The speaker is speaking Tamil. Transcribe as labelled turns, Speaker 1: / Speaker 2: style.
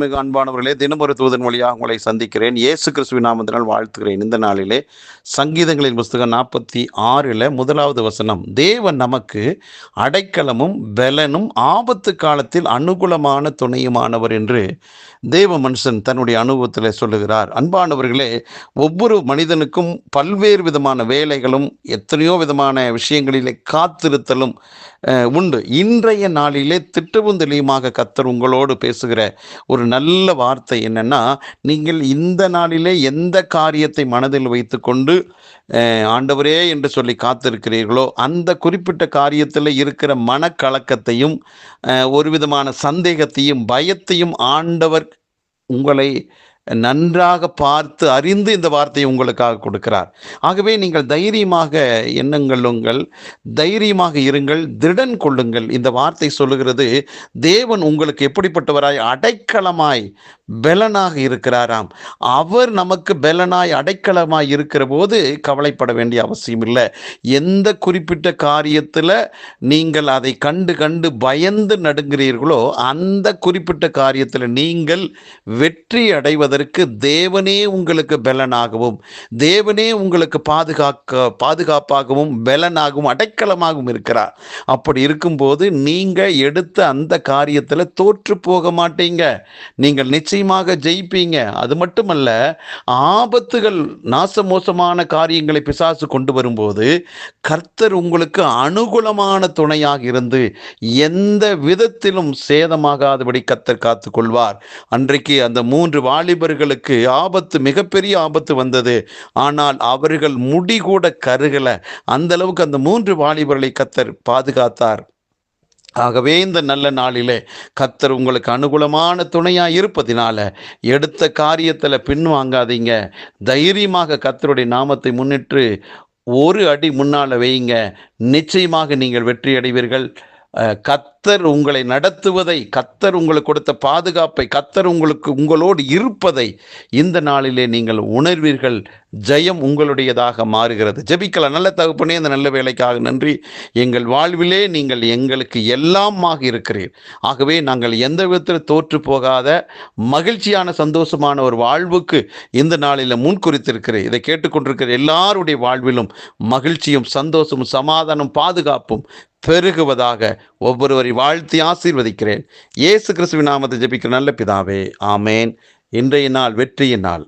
Speaker 1: மிக அன்பானவர்களே, தினம் ஒரு தூதன் வழியாக உங்களை சந்திக்கிறேன். இயேசு கிறிஸ்துவின் நாமத்தினால் வாழ்த்துகிறேன். இந்த நாளிலே சங்கீதங்களின் புஸ்தகம் 46 முதலாவது வசனம், தேவன் நமக்கு அடைக்கலமும் பலனும் ஆபத்து காலத்தில் அனுகூலமான துணையுமானவர் என்று தேவ மனுஷன் தன்னுடைய அனுபவத்தில் சொல்லுகிறார். அன்பானவர்களே, ஒவ்வொரு மனிதனுக்கும் பல்வேறு விதமான வேலைகளும் எத்தனையோ விதமான விஷயங்களிலே காத்திருத்தலும் உண்டு. இன்றைய நாளிலே திட்டமும் தெளிவுமாக கர்த்தர் உங்களோடு பேசுகிற ஒரு நல்ல வார்த்தை என்னன்னா, நீங்கள் இந்த நாளிலே எந்த காரியத்தை மனதில் வைத்து கொண்டு ஆண்டவரே என்று சொல்லி காத்திருக்கிறீர்களோ, அந்த குறிப்பிட்ட காரியத்தில் இருக்கிற மனக்கலக்கத்தையும் ஒரு விதமான சந்தேகத்தையும் பயத்தையும் ஆண்டவர் உங்களை நன்றாக பார்த்து அறிந்து இந்த வார்த்தையை உங்களுக்காக கொடுக்கிறார். ஆகவே நீங்கள் தைரியமாக எண்ணங்களுங்கள், தைரியமாக இருங்கள், திடன் கொள்ளுங்கள். இந்த வார்த்தை சொல்லுகிறது, தேவன் உங்களுக்கு எப்படிப்பட்டவராய் அடைக்கலமாய் பலனாக இருக்கிறாராம். அவர் நமக்கு பலனாய் அடைக்கலமாய் இருக்கிற போது கவலைப்பட வேண்டிய அவசியம் இல்லை. எந்த குறிப்பிட்ட காரியத்தில் நீங்கள் அதை கண்டு பயந்து நடுங்கிறீர்களோ, அந்த குறிப்பிட்ட காரியத்தில் நீங்கள் வெற்றி அடைவதற்கு தேவனே உங்களுக்கு பலனாகவும், தேவனே உங்களுக்கு பாதுகாப்பாகவும் பலனாகவும் அடைக்கலமாகவும் இருக்கிறார். அப்படி இருக்கும்போது நீங்க எடுத்த அந்த காரியத்தில் தோற்று போக மாட்டீங்க. நீங்கள் நிச்சயமாக ஜெயிப்பீங்க. அது மட்டுமல்ல, ஆபத்துகள் நாசமோசமான காரியங்களை பிசாசு கொண்டு வரும்போது கர்த்தர் உங்களுக்கு அனுகூலமான துணையாக இருந்து எந்த விதத்திலும் சேதமாகாதபடி கர்த்தர் காத்துக் கொள்வார். அன்றைக்கு அந்த 3 வாலிபர்களுக்கு ஆபத்து, மிகப்பெரிய ஆபத்து வந்தது. ஆனால் அவர்கள் முடி கூட கருகல. அந்த அளவுக்கு அந்த 3 வாலிபர்களை கர்த்தர் பாதுகாத்தார். ஆகவே இந்த நல்ல நாளிலே கர்த்தர் உங்களுக்கு அனுகூலமான துணையாக இருப்பதினால எடுத்த காரியத்தில் பின்வாங்காதீங்க. தைரியமாக கர்த்தருடைய நாமத்தை முன்னிட்டு ஒரு அடி முன்னால் வையுங்க. நிச்சயமாக நீங்கள் வெற்றி அடைவீர்கள். கர்த்தர் உங்களை நடத்துவதை, கர்த்தர் உங்களுக்கு கொடுத்த பாதுகாப்பை, கர்த்தர் உங்களோடு இருப்பதை இந்த நாளிலே நீங்கள் உணர்வீர்கள். ஜெயம் உங்களுடையதாக மாறுகிறது. ஜெபிக்கலாம். நல்ல தகப்பனே, இந்த நல்ல வேலைக்காக நன்றி. எங்கள் வாழ்விலே நீங்கள் எங்களுக்கு எல்லாமாக இருக்கிறீர். ஆகவே நாங்கள் எந்த விதத்தில் தோற்று போகாத மகிழ்ச்சியான சந்தோஷமான ஒரு வாழ்வுக்கு இந்த நாளில் முன்குறித்திருக்கிறேன். இதை கேட்டுக்கொண்டிருக்கிற எல்லாருடைய வாழ்விலும் மகிழ்ச்சியும் சந்தோஷமும் சமாதானம் பாதுகாப்பும் பெருகுவதாக ஒவ்வொருவரை வாழ்த்தி ஆசீர்வதிக்கிறேன். இயேசு கிறிஸ்துவின் நாமத்தை ஜெபிக்கிற நல்ல பிதாவே, ஆமேன். இன்றைய நாள் வெற்றியின் நாள்.